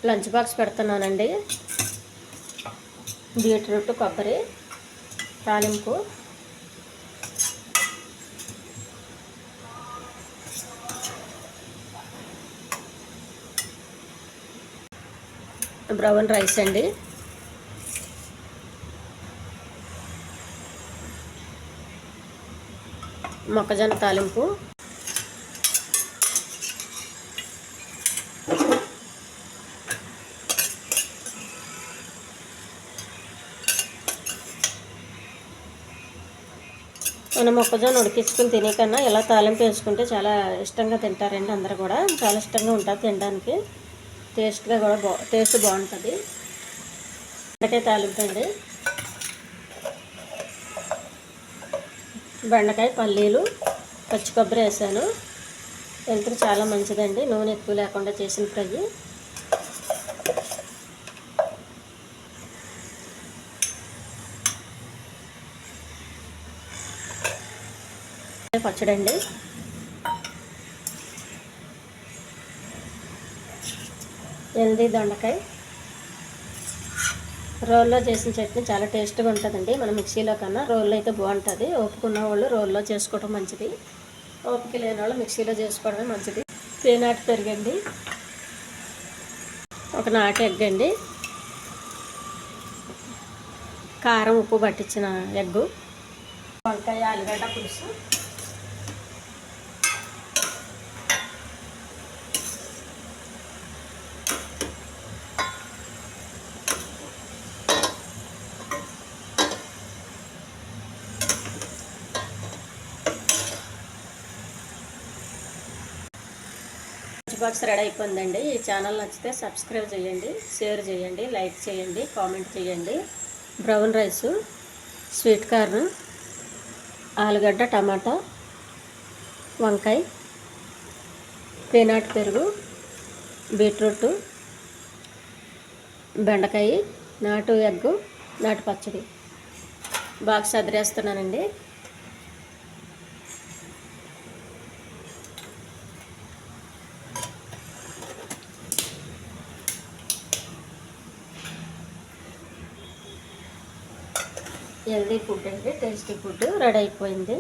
Lunch box పెడుతున్నానండి. Beetroot, కొబ్బరి తాలింపు. బ్రౌన్ రైస్ అండి. మొక్కజొన్న తాలింపు. మనం మొక్కజొన్న ఉడికించుకుని తినే కన్నా ఇలా తాలింపు వేసుకుంటే చాలా ఇష్టంగా తింటారండి. అందరూ కూడా చాలా ఇష్టంగా ఉంటుంది తినడానికి. టేస్ట్గా కూడా టేస్ట్ బాగుంటుంది. బెండకాయ తాలింపు అండి. బెండకాయ, పల్లీలు, పచ్చి కొబ్బరి వేసాను. హెల్త్కి చాలా మంచిదండి. నూనె ఎక్కువ లేకుండా చేసిన ఫ్రై. పచ్చడి అండి. హెల్దీ దొండకాయ. రోల్లో చేసిన చట్నీ చాలా టేస్ట్గా ఉంటుందండి. మనం మిక్సీలో కన్నా రోల్లో అయితే బాగుంటుంది. ఓపుకున్న వాళ్ళు రోల్లో చేసుకోవడం మంచిది. ఓపిక లేని వాళ్ళు మిక్సీలో చేసుకోవడమే మంచిది. పీనాట్ పెరుగండి. ఒక నాటు ఎగ్ అండి. కారం, ఉప్పు పట్టించిన ఎగ్గు. వంకాయ, ఆలుగడ్డ పులుసు. లంచ్ బాక్స్ రెడీ అయిపోయిందండి. ఈ ఛానల్ నచ్చితే సబ్స్క్రైబ్ చేయండి, షేర్ చేయండి, లైక్ చేయండి, కామెంట్ చేయండి. బ్రౌన్ రైసు, స్వీట్ కార్న్, ఆలుగడ్డ, టమాటా, వంకాయ, పీనాట్ పెరుగు, బీట్రూట్, బెండకాయ, నాటు ఎగ్గు, నాటు పచ్చడి. బాక్స్ అదిరేస్తున్నానండి. హెల్దీ ఫుడ్ అండి. టేస్టీ ఫుడ్ రెడీ అయిపోయింది.